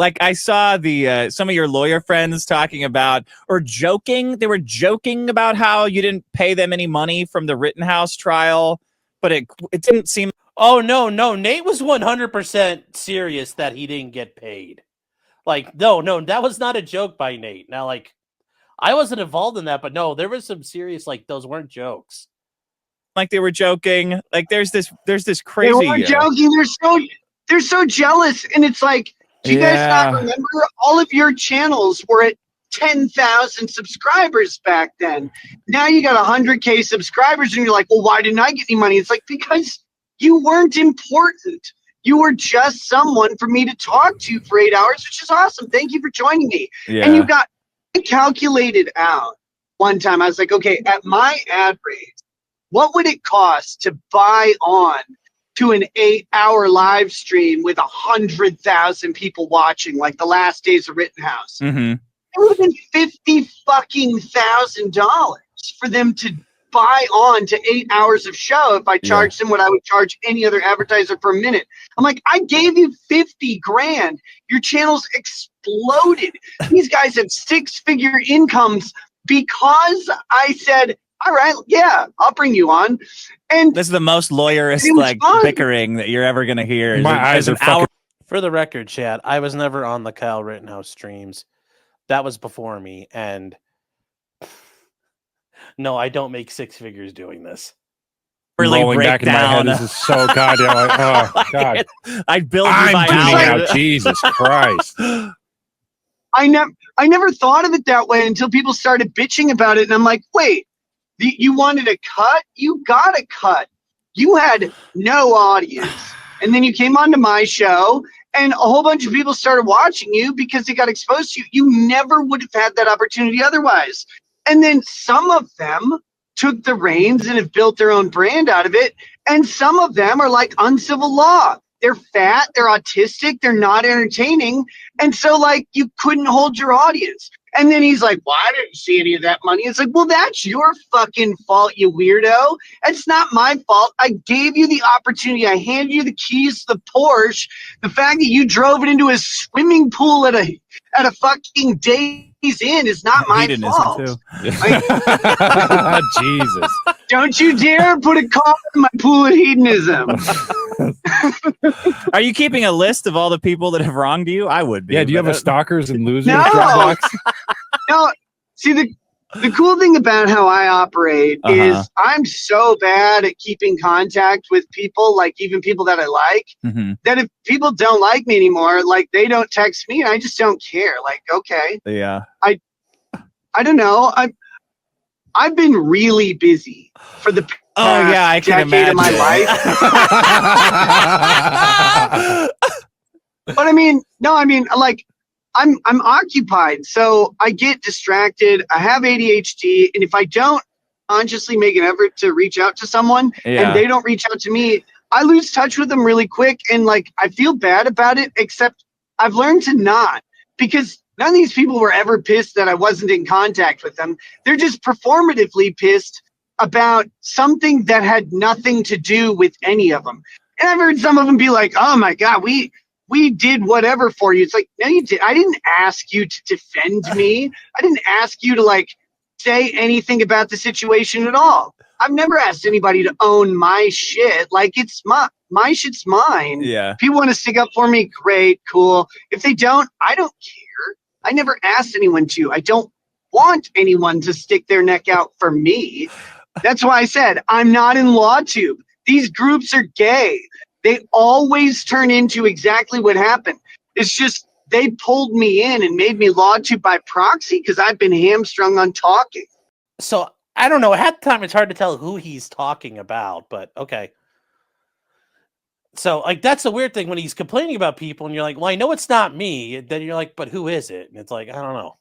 Like I saw the some of your lawyer friends talking about or joking. They were joking about how you didn't pay them any money from the Rittenhouse trial, but it didn't seem. Oh no, Nate was 100% serious that he didn't get paid. Like no, that was not a joke by Nate. Now, like I wasn't involved in that, but no, there was some serious like those weren't jokes. Like they were joking. Like there's this crazy. They weren't joking. They're so jealous, and it's like. Do you guys not remember? All of your channels were at 10,000 subscribers back then. Now you got 100K subscribers, and you're like, well, why didn't I get any money? It's like, because you weren't important. You were just someone for me to talk to for 8 hours, which is awesome. Thank you for joining me. Yeah. And I calculated out one time. I was like, okay, at my ad rate, what would it cost to buy on to an 8-hour live stream with 100,000 people watching, like the last days of Rittenhouse? Mm-hmm. It would have been $50,000 for them to buy on to 8 hours of show if I charged them what I would charge any other advertiser per minute. I'm like, I gave you 50 grand. Your channel's exploded. These guys have 6-figure incomes because I said, all right, yeah, I'll bring you on. And this is the most lawyerist bickering that you're ever going to hear. My eyes are fucking. For the record, Chad, I was never on the Kyle Rittenhouse streams. That was before me, and no, I don't make 6 figures doing this. Really rolling back in my head. This is so goddamn. Like, oh God! I build you by hour. Jesus Christ! I never thought of it that way until people started bitching about it, and I'm like, wait. You wanted a cut? You got a cut. You had no audience. And then you came onto my show, and a whole bunch of people started watching you because they got exposed to you. You never would have had that opportunity otherwise. And then some of them took the reins and have built their own brand out of it. And some of them are like uncivil law. They're fat, they're autistic, they're not entertaining. And so, like, you couldn't hold your audience. And then he's like, well, I didn't see any of that money. It's like, well, that's your fucking fault, you weirdo. It's not my fault. I gave you the opportunity. I handed you the keys to the Porsche. The fact that you drove it into a swimming pool at a fucking Days Inn is not my fault. Too. Like, Jesus. Don't you dare put a car in my pool of hedonism. Are you keeping a list of all the people that have wronged you? I would be. Yeah, do you have a stalkers and losers? No. No. See, the cool thing about how I operate is I'm so bad at keeping contact with people, like even people that I like, that if people don't like me anymore, like they don't text me and I just don't care. Like, okay. Yeah. I don't know. I've been really busy for the past decade of my life. But like I'm occupied, so I get distracted. I have ADHD, and if I don't consciously make an effort to reach out to someone and they don't reach out to me, I lose touch with them really quick, and like I feel bad about it, except I've learned to not, because none of these people were ever pissed that I wasn't in contact with them. They're just performatively pissed about something that had nothing to do with any of them. And I've heard some of them be like, oh my God, we did whatever for you. It's like, no, you did. I didn't ask you to defend me. I didn't ask you to like say anything about the situation at all. I've never asked anybody to own my shit. Like, it's my shit's mine. Yeah. If you want to stick up for me, great, cool. If they don't, I don't care. I never asked anyone to. I don't want anyone to stick their neck out for me. That's why I said I'm not in Lawtube. These groups are gay. They always turn into exactly what happened. It's just they pulled me in and made me Lawtube by proxy because I've been hamstrung on talking. So I don't know. At the time, it's hard to tell who he's talking about, but okay. So, like, that's the weird thing when he's complaining about people and you're like, well, I know it's not me. Then you're like, but who is it? And it's like, I don't know.